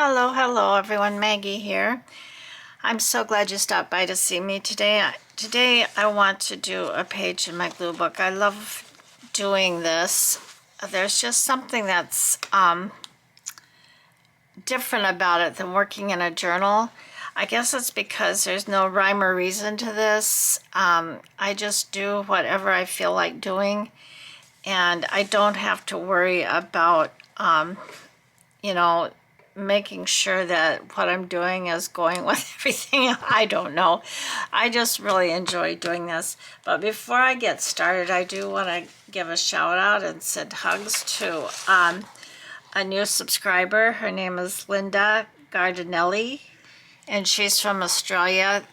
Hello everyone, Maggie here. I'm so glad you stopped by to see me today. Today I want to do a page in my glue book. I love doing this. There's just something that's different about it than working in a journal. I guess it's because there's no rhyme or reason to this. I just do whatever I feel like doing, and I don't have to worry about you know, making sure that what I'm doing is going with everything. I don't know. I just really enjoy doing this. But before I get started, I do want to give a shout out and send hugs to a new subscriber. Her name is Linda Gardinelli, and she's from Australia.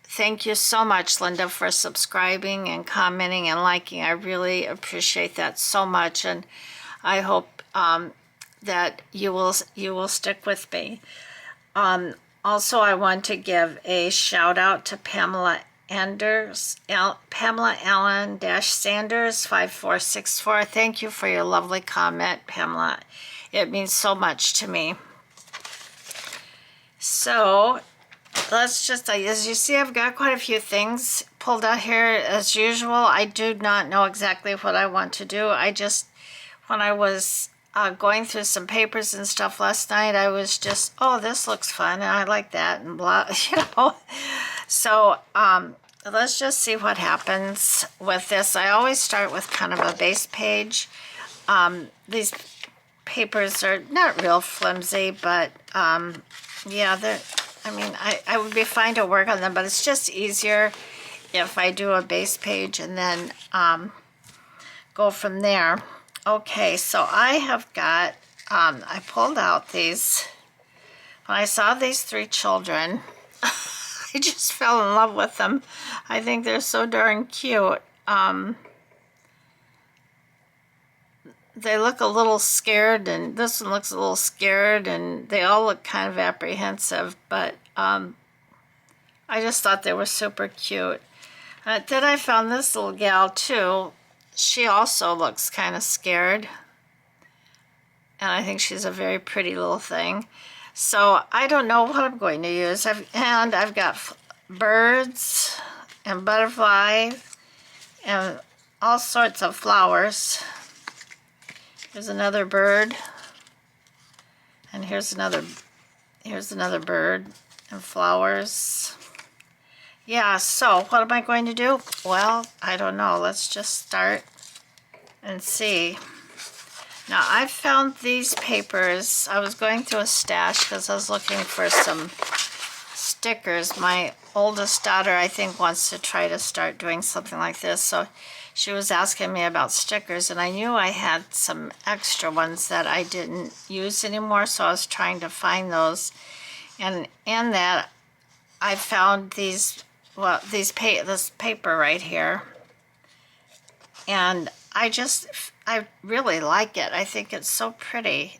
Thank you so much, Linda, for subscribing and commenting and liking. I really appreciate that so much, and I hope that you will stick with me. Also, I want to give a shout out to Pamela Allen-Sanders 5464. Thank you for your lovely comment, Pamela. It means so much to me. So let's just, as you see, I've got quite a few things pulled out here. As usual, I do not know exactly what I want to do. When I was going through some papers and stuff last night, I was just, oh, this looks fun, and I like that, and blah, So let's just see what happens with this. I always start with kind of a base page. These papers are not real flimsy, but yeah, I would be fine to work on them, but it's just easier if I do a base page and then go from there. Okay, so I have got, I pulled out these, when I saw these three children, I just fell in love with them. I think they're so darn cute. They look a little scared, and this one looks a little scared, and they all look kind of apprehensive, but I just thought they were super cute. Then I found this little gal too. She also looks kind of scared, and I think she's a very pretty little thing. So I don't know what I'm going to use. I've got birds and butterflies and all sorts of flowers. Here's another bird, and here's another bird and flowers. Yeah, so what am I going to do? Well, I don't know. Let's just start and see. Now, I found these papers. I was going through a stash because I was looking for some stickers. My oldest daughter, I think, wants to try to start doing something like this. So she was asking me about stickers, and I knew I had some extra ones that I didn't use anymore, so I was trying to find those. And in that, I found this paper right here, and I really like it. I think it's so pretty.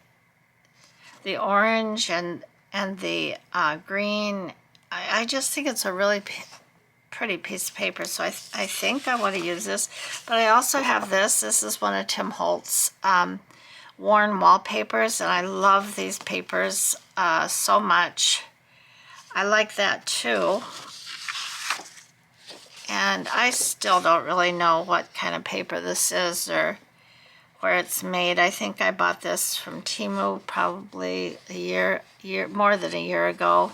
The orange and the green, I just think it's a really pretty piece of paper, so I think I want to use this. But I also have this. This is one of Tim Holtz's worn wallpapers, and I love these papers so much. I like that too. And I still don't really know what kind of paper this is or where it's made. I think I bought this from Temu probably more than a year ago.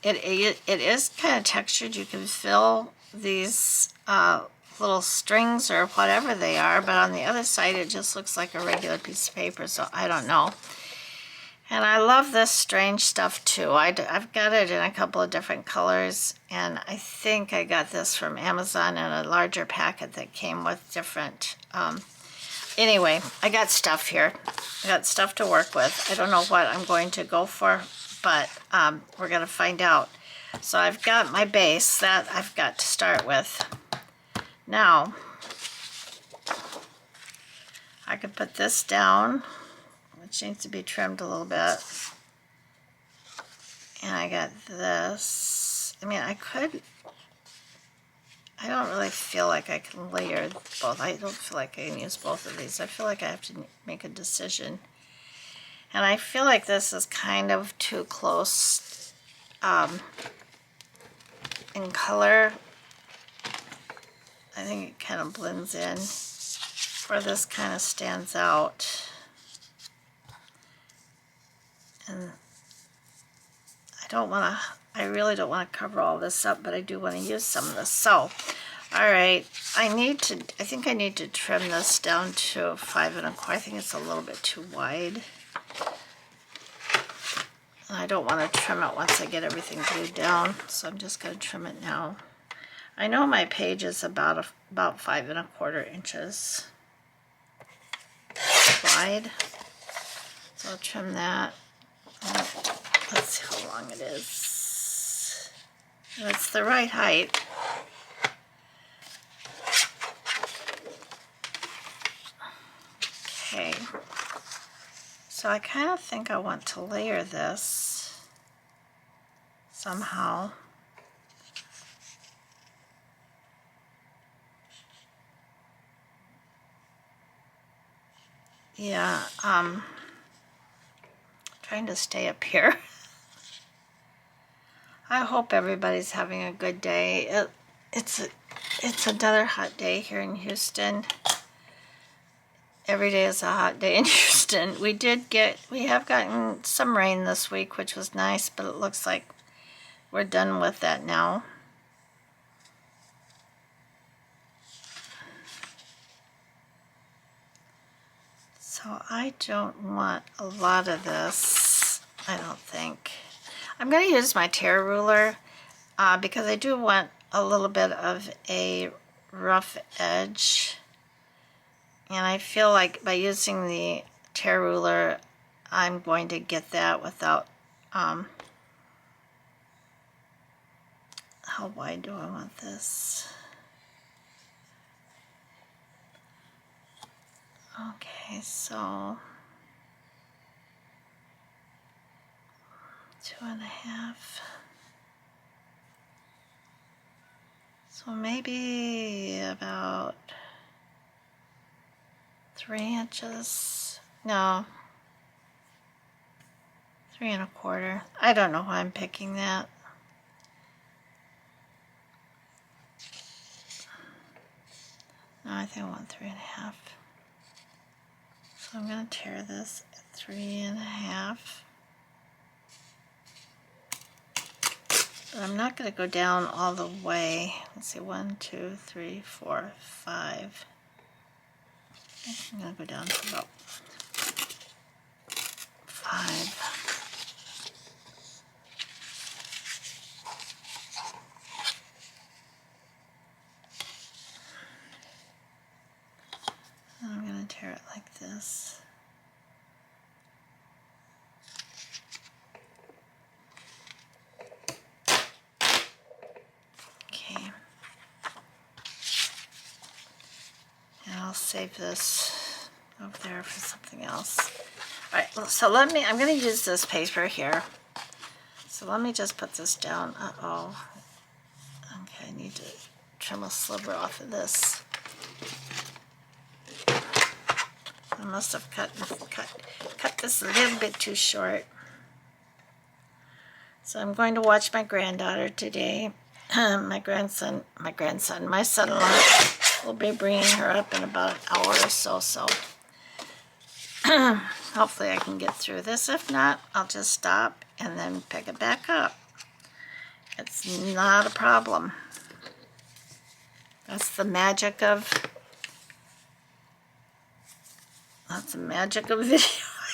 It is kind of textured. You can fill these little strings or whatever they are, but on the other side it just looks like a regular piece of paper, so I don't know. And I love this strange stuff too. I've got it in a couple of different colors, and I think I got this from Amazon in a larger packet that came with different, anyway, I got stuff here. I got stuff to work with. I don't know what I'm going to go for, but we're going to find out. So I've got my base that I've got to start with. Now, I could put this down, which needs to be trimmed a little bit. And I got this. I mean, I don't really feel like I can layer both. I don't feel like I can use both of these. I feel like I have to make a decision. And I feel like this is kind of too close in color. I think it kind of blends in, where this kind of stands out. And I really don't want to cover all this up, but I do want to use some of this. So, all right, I think I need to trim this down to 5 1/4. I think it's a little bit too wide. And I don't want to trim it once I get everything glued down, so I'm just going to trim it now. I know my page is about 5 1/4 inches wide, so I'll trim that. Let's see how long it is. It's the right height. Okay, so I kind of think I want to layer this somehow. Yeah, trying to stay up here. I hope everybody's having a good day. It's another hot day here in Houston. Every day is a hot day in Houston. We have gotten some rain this week, which was nice, but it looks like we're done with that now. So I don't want a lot of this, I don't think. I'm going to use my tear ruler because I do want a little bit of a rough edge. And I feel like by using the tear ruler, I'm going to get that without, how wide do I want this? Okay, so 2 1/2. So maybe about 3 inches. No, 3 1/4. I don't know why I'm picking that. No, I think I want 3 1/2. So I'm going to tear this at 3 1/2. But I'm not going to go down all the way. Let's see, 1, 2, 3, 4, 5. I'm going to go down to about 5. And I'm going to tear it like this. Okay. And I'll save this over there for something else. All right, so I'm going to use this paper here. So let me just put this down. Uh-oh. Okay, I need to trim a sliver off of this. I must have cut this a little bit too short. So I'm going to watch my granddaughter today. My son-in-law will be bringing her up in about an hour or so. So hopefully I can get through this. If not, I'll just stop and then pick it back up. It's not a problem. That's the magic of video,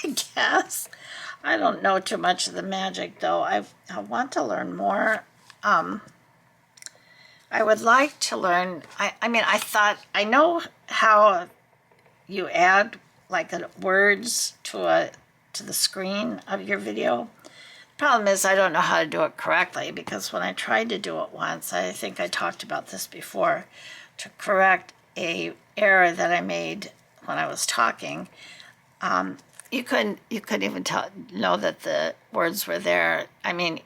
I guess. I don't know too much of the magic, though. I want to learn more. I would like to learn. I mean, I know how you add like words to the screen of your video. The problem is I don't know how to do it correctly, because when I tried to do it once, I think I talked about this before, to correct a error that I made when I was talking. You couldn't even know that the words were there. I mean,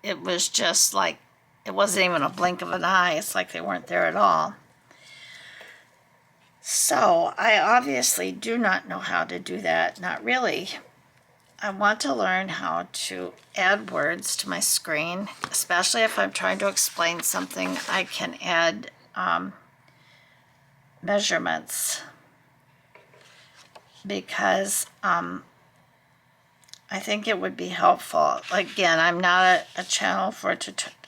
it was just like, it wasn't even a blink of an eye. It's like they weren't there at all. So I obviously do not know how to do that. Not really. I want to learn how to add words to my screen, especially if I'm trying to explain something. I can add measurements because I think it would be helpful. Again, I'm not a channel for tutorials.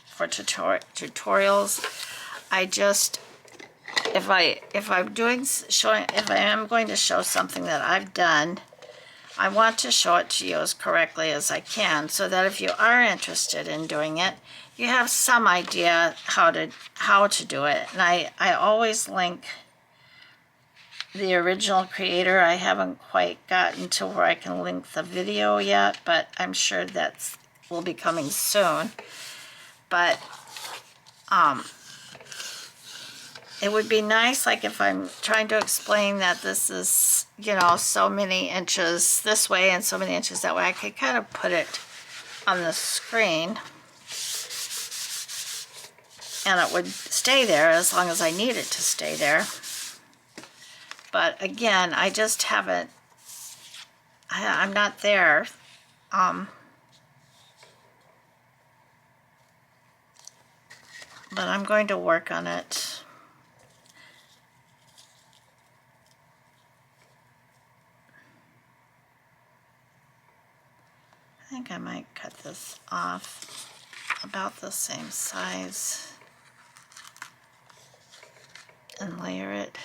I just, if I am going to show something that I've done, I want to show it to you as correctly as I can, so that if you are interested in doing it, you have some idea how to do it. And I always link the original creator. I haven't quite gotten to where I can link the video yet, but I'm sure that will be coming soon. But it would be nice, like if I'm trying to explain that this is, you know, so many inches this way and so many inches that way, I could kind of put it on the screen and it would stay there as long as I need it to stay there. But again, I just haven't, I'm not there. But I'm going to work on it. I think I might cut this off about the same size and layer it.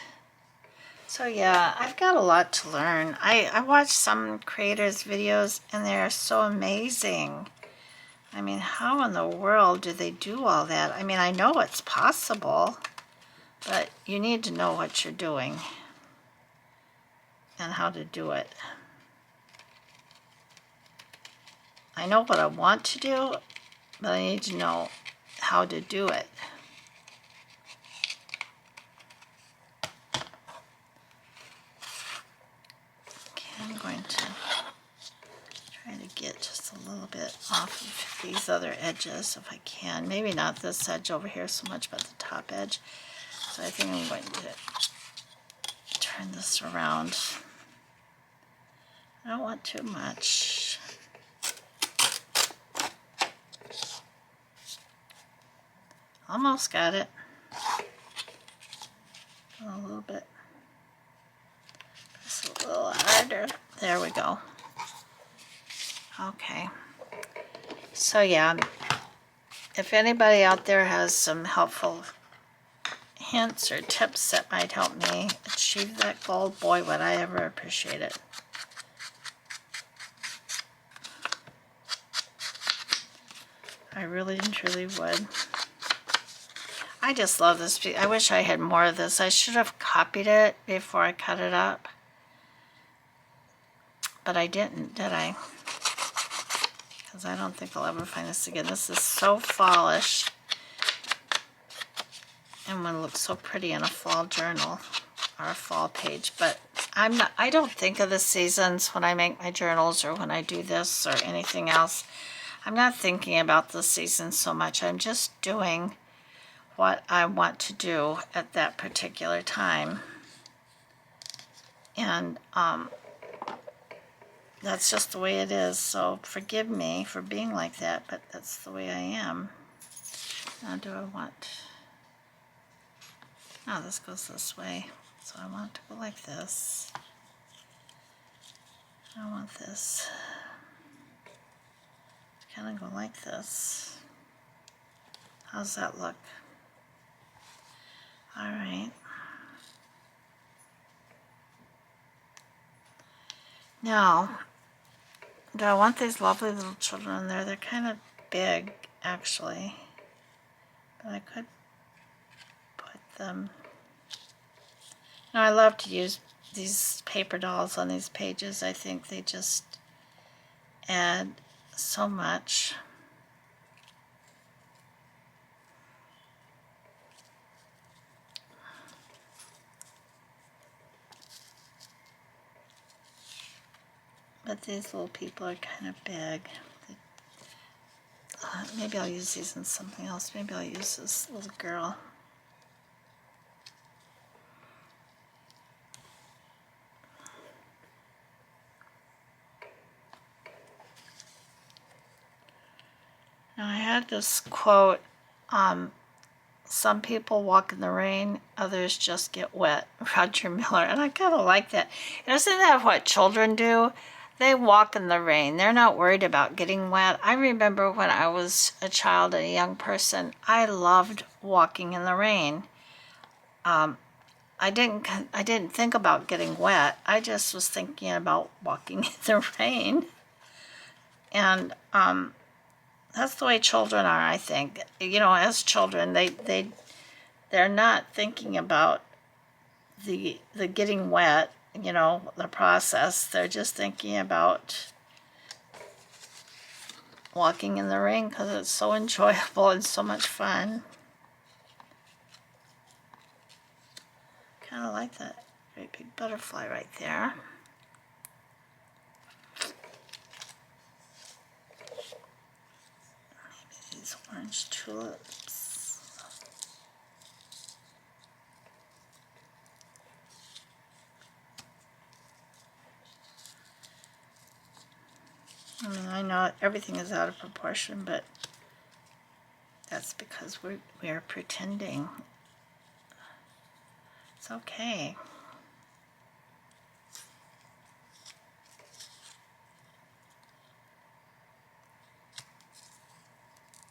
So yeah, I've got a lot to learn. I watch some creators' videos and they're so amazing. I mean, how in the world do they do all that? I mean, I know it's possible, but you need to know what you're doing and how to do it. I know what I want to do, but I need to know how to do it. Okay, I'm going to try to get just a little bit off of these other edges if I can. Maybe not this edge over here so much, but the top edge. So I think I'm going to turn this around. I don't want too much. Almost got it. A little bit. Just a little harder. There we go. Okay. So yeah, if anybody out there has some helpful hints or tips that might help me achieve that goal, boy, would I ever appreciate it. I really and truly would. I just love this piece. I wish I had more of this. I should have copied it before I cut it up. But I didn't, did I? Because I don't think I'll ever find this again. This is so fallish. And would look so pretty in a fall journal or a fall page. But I don't think of the seasons when I make my journals or when I do this or anything else. I'm not thinking about the seasons so much. I'm just doing what I want to do at that particular time. And that's just the way it is. So forgive me for being like that, but that's the way I am. Now do I want... Oh, this goes this way. So I want it to go like this. I want this to kind of go like this. How's that look? All right. Now, do I want these lovely little children in there? They're kind of big, actually. But I could put them... Now, I love to use these paper dolls on these pages. I think they just add so much. But these little people are kind of big. Maybe I'll use these in something else. Maybe I'll use this little girl. Now, I had this quote, some people walk in the rain, others just get wet, Roger Miller, and I kind of like that. Isn't that what children do? They walk in the rain. They're not worried about getting wet. I remember when I was a child and a young person, I loved walking in the rain. I didn't think about getting wet. I just was thinking about walking in the rain. And that's the way children are, I think. You know, as children, they're not thinking about the getting wet, you know, the process. They're just thinking about walking in the rain because it's so enjoyable and so much fun. Kind of like that great big butterfly right there. Maybe these orange tulips. I mean, I know everything is out of proportion, but that's because we are pretending. It's okay.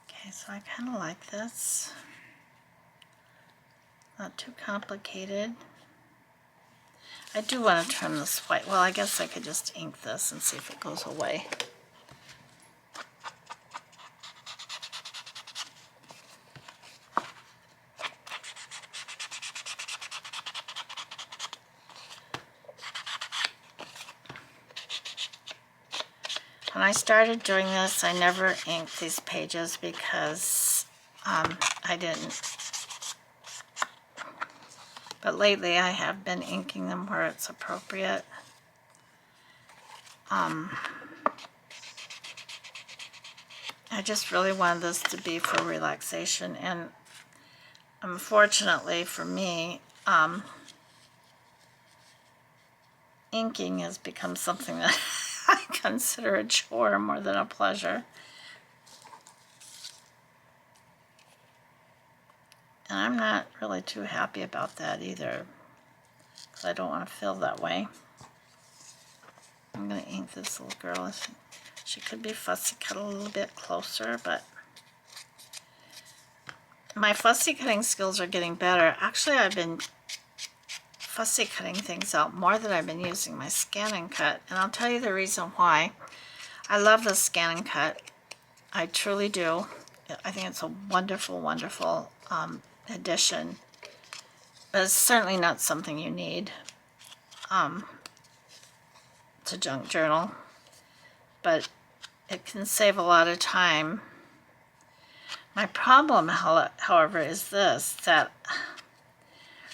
Okay, so I kind of like this. Not too complicated. I do want to trim this white. Well, I guess I could just ink this and see if it goes away. When I started doing this, I never inked these pages because I didn't. But lately I have been inking them where it's appropriate. I just really wanted this to be for relaxation, and unfortunately for me, inking has become something that I consider a chore more than a pleasure. And I'm not really too happy about that either, because I don't want to feel that way. I'm going to ink this little girl. She could be fussy cut a little bit closer, but my fussy cutting skills are getting better. Actually, I've been fussy cutting things out more than I've been using my scan and cut, and I'll tell you the reason why. I love the scan and cut. I truly do. I think it's a wonderful, wonderful addition, but it's certainly not something you need to junk journal, but it can save a lot of time. My problem, however, is this, that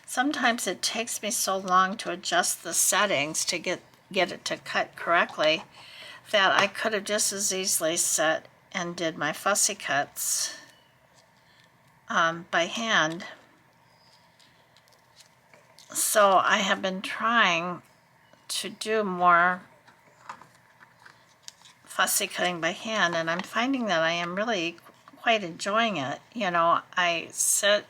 sometimes it takes me so long to adjust the settings to get it to cut correctly that I could have just as easily set and did my fussy cuts by hand. So I have been trying to do more fussy cutting by hand, and I'm finding that I am really quite enjoying it. You know, I sit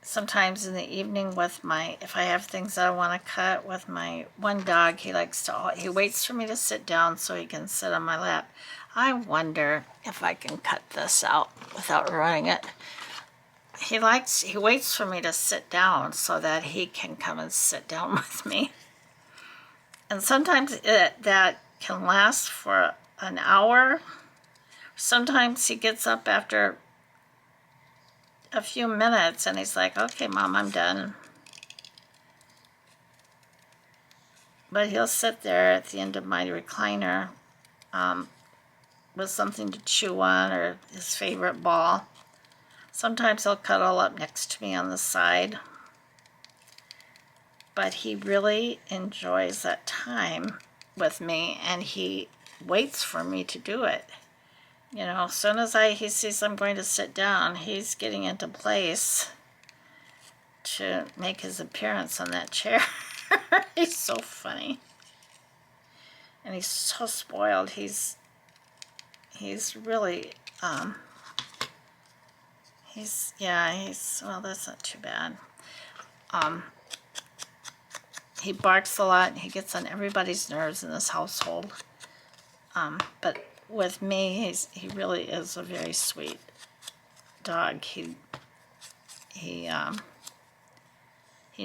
sometimes in the evening with if I have things that I want to cut with my one dog. He waits for me to sit down so he can sit on my lap. I wonder if I can cut this out without ruining it. He waits for me to sit down so that he can come and sit down with me. And sometimes that can last for an hour. Sometimes he gets up after a few minutes and he's like, okay, Mom, I'm done. But he'll sit there at the end of my recliner with something to chew on or his favorite ball. Sometimes he'll cuddle up next to me on the side. But he really enjoys that time with me, and he waits for me to do it. You know, as soon as he sees I'm going to sit down, he's getting into place to make his appearance on that chair. He's so funny. And he's so spoiled. He's really Um, well, that's not too bad. He barks a lot. He gets on everybody's nerves in this household. But with me, he really is a very sweet dog. He he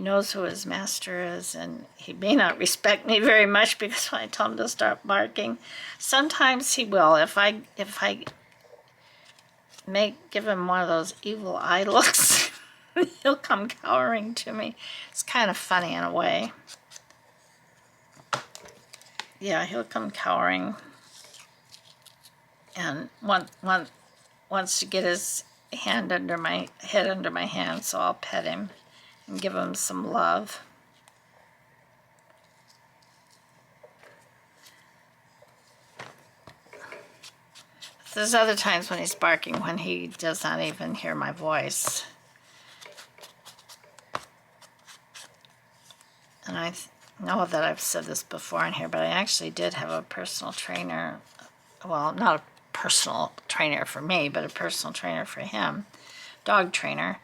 knows who his master is, and he may not respect me very much because when I tell him to start barking, sometimes he will. If I give him one of those evil eye looks, he'll come cowering to me. It's kind of funny in a way. Yeah, he'll come cowering and wants to get his head under my hand, so I'll pet him and give him some love. There's other times when he's barking when he does not even hear my voice. And I know that I've said this before in here, but I actually did have a personal trainer. Well, not a personal trainer for me, but a personal trainer for him, dog trainer,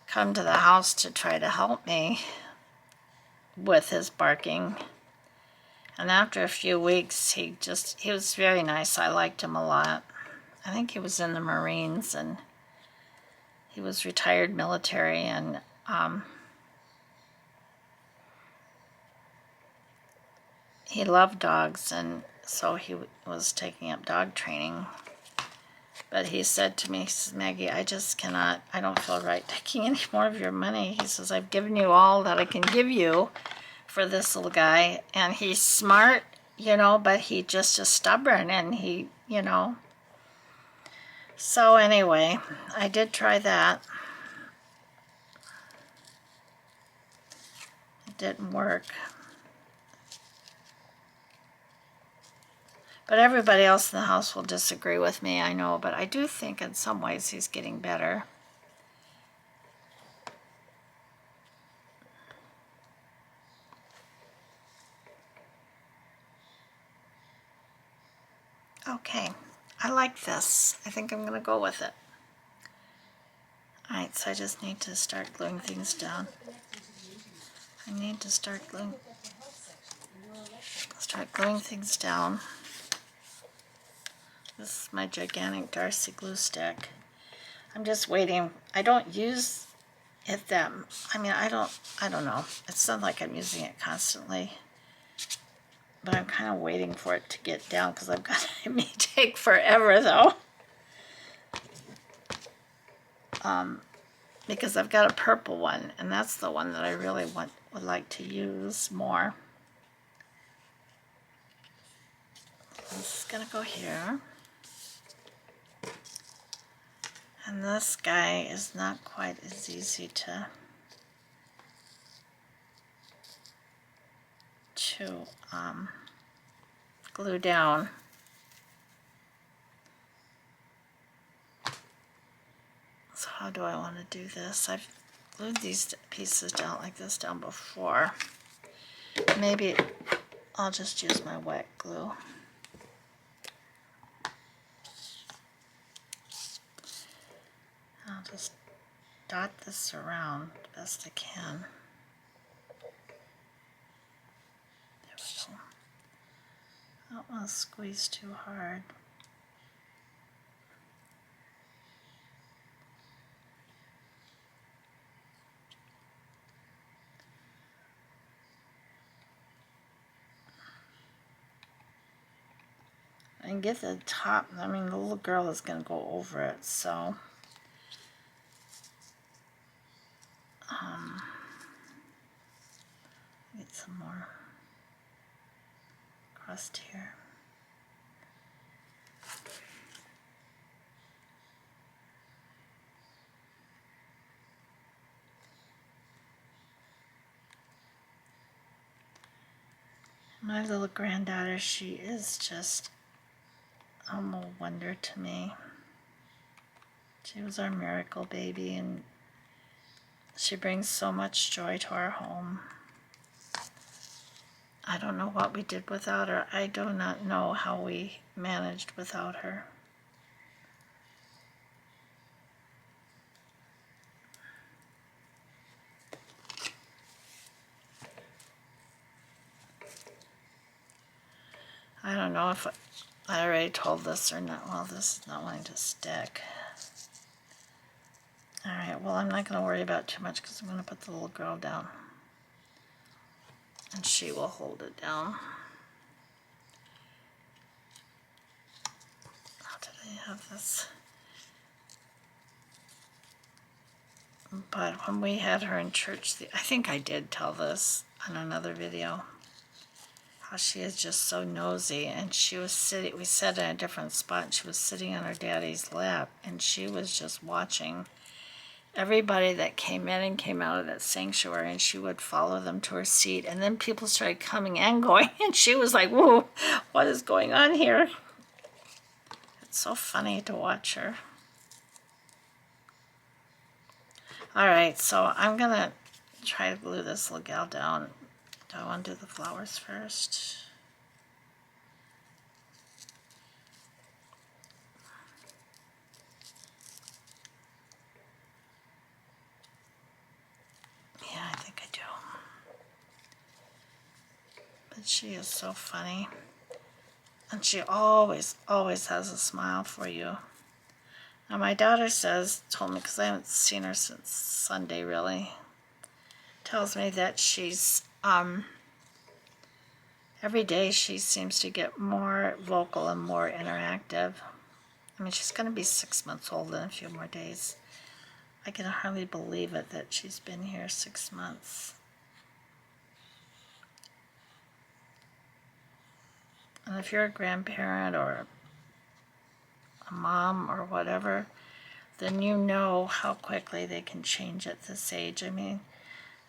come to the house to try to help me with his barking. And after a few weeks, he was very nice. I liked him a lot. I think he was in the Marines, and he was retired military, and he loved dogs, and so he was taking up dog training. But he said to me, he says, Maggie, I don't feel right taking any more of your money. He says, I've given you all that I can give you for this little guy. And he's smart, but he just is stubborn, and he. So anyway, I did try that. It didn't work. But everybody else in the house will disagree with me, I know, but I do think in some ways he's getting better. Okay, I like this. I think I'm going to go with it. Alright, so I just need to start gluing things down. I need to start gluing things down. This is my gigantic Darcy glue stick. I'm just waiting. I don't use it that, I don't know. It's not like I'm using it constantly. But I'm kind of waiting for it to get down because it may take forever though. Because I've got a purple one, and that's the one that I really would like to use more. This is going to go here. And this guy is not quite as easy to glue down. So how do I want to do this? I've glued these pieces down like this down before. Maybe I'll just use my wet glue. I'll just dot this around the best I can. There we go. I don't want to squeeze too hard. And get the top, the little girl is going to go over it, so get some more crust here. My little granddaughter, she is just a wonder to me. She was our miracle baby, and she brings so much joy to our home. I don't know what we did without her. I do not know how we managed without her. don't know if I already told this or not. Well, this is not wanting to stick. Alright, well, I'm not going to worry about too much because I'm going to put the little girl down. And she will hold it down. How did I have this? But when we had her in church, I think I did tell this on another video, how she is just so nosy. And she was sitting, we sat in a different spot, and she was sitting on her daddy's lap, and she was just watching everybody that came in and came out of that sanctuary, and she would follow them to her seat. And then people started coming and going, and she was like, whoa, what is going on here? It's so funny to watch her. Alright, so I'm going to try to glue this little gal down. Do I want to do the flowers first? Yeah, I think I do. But she is so funny. And she always, always has a smile for you. Now my daughter told me, because I haven't seen her since Sunday really, tells me that she's, every day she seems to get more vocal and more interactive. I mean, she's going to be 6 months old in a few more days. I can hardly believe it that she's been here 6 months. And if you're a grandparent or a mom or whatever, then you know how quickly they can change at this age. I mean,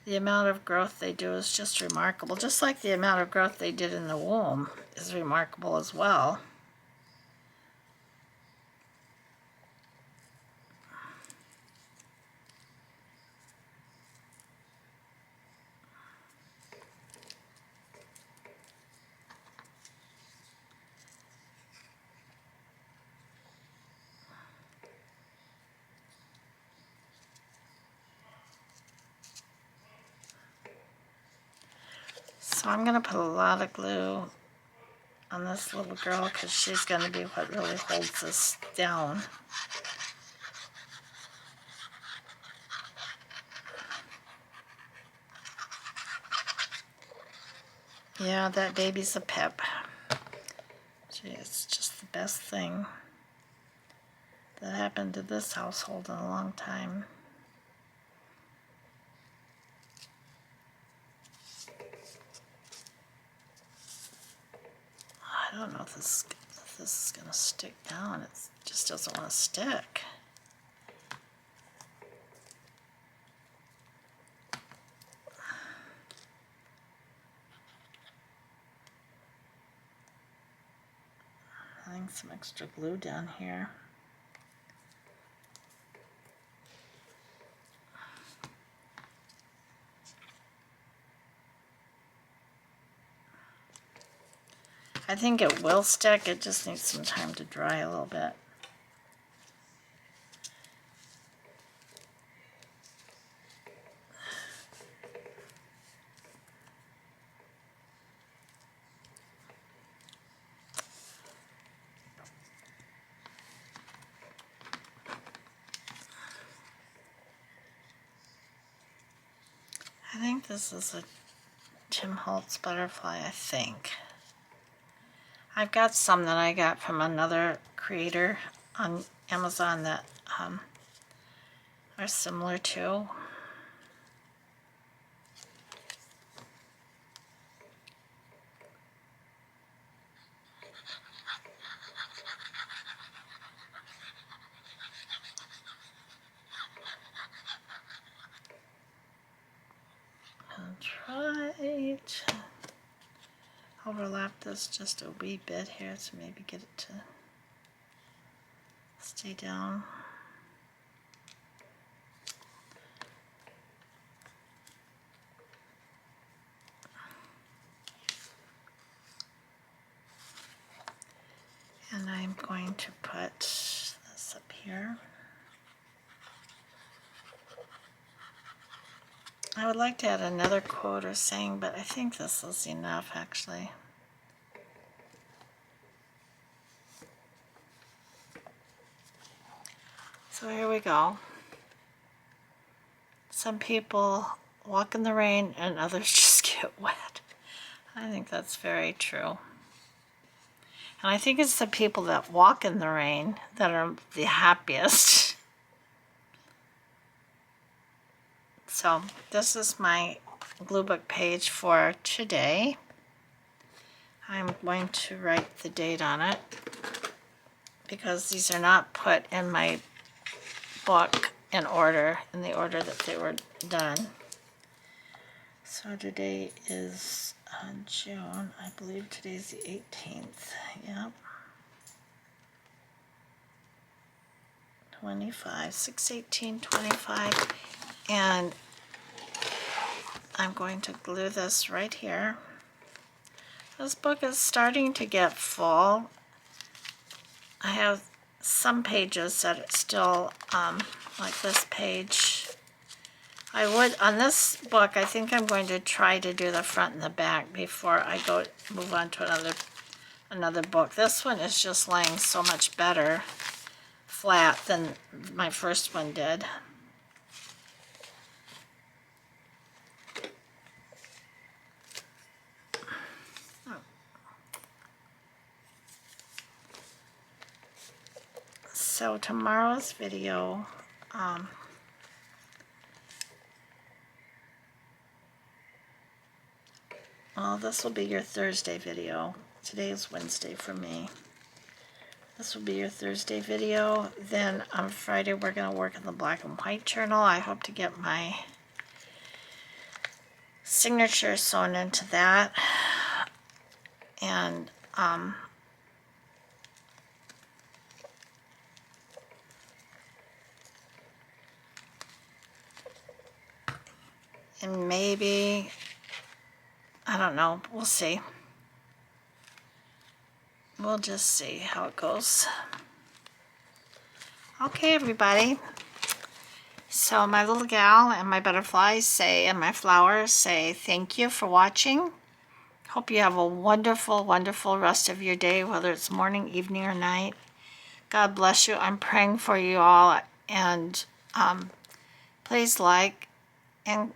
the amount of growth they do is just remarkable. Just like the amount of growth they did in the womb is remarkable as well. So I'm going to put a lot of glue on this little girl because she's going to be what really holds this down. Yeah, that baby's a pep. Gee, it's just the best thing that happened to this household in a long time. I don't know if this is going to stick down. It just doesn't want to stick. I think some extra glue down here. I think it will stick, it just needs some time to dry a little bit. I think this is a Tim Holtz butterfly, I think. I've got some that I got from another creator on Amazon that are similar to. I'll try to overlap this just a wee bit here to maybe get it to stay down. And I'm going to put this up here. I would like to add another quote or saying, but I think this is enough actually. So here we go. Some people walk in the rain and others just get wet. I think that's very true. And I think it's the people that walk in the rain that are the happiest. So this is my Gluebook page for today. I'm going to write the date on it because these are not put in my book in order, in the order that they were done. So today is June, I believe today's the 18th, yep. 25, 6/18/25, and I'm going to glue this right here. This book is starting to get full. I have some pages that it's still, like this page. I would, on this book, I think I'm going to try to do the front and the back before I move on to another book. This one is just laying so much better flat than my first one did. So tomorrow's video, well, this will be your Thursday video. Today is Wednesday for me. This will be your Thursday video. Then on Friday, we're going to work in the black and white journal. I hope to get my signature sewn into that. And maybe, I don't know, we'll see. We'll just see how it goes. Okay, everybody. So my little gal and my butterflies say, and my flowers say, thank you for watching. Hope you have a wonderful, wonderful rest of your day, whether it's morning, evening, or night. God bless you. I'm praying for you all. And please like and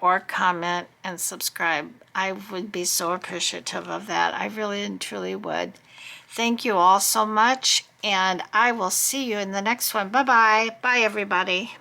or comment and subscribe. I would be so appreciative of that. I really and truly would. Thank you all so much, and I will see you in the next one. Bye-bye. Bye, everybody.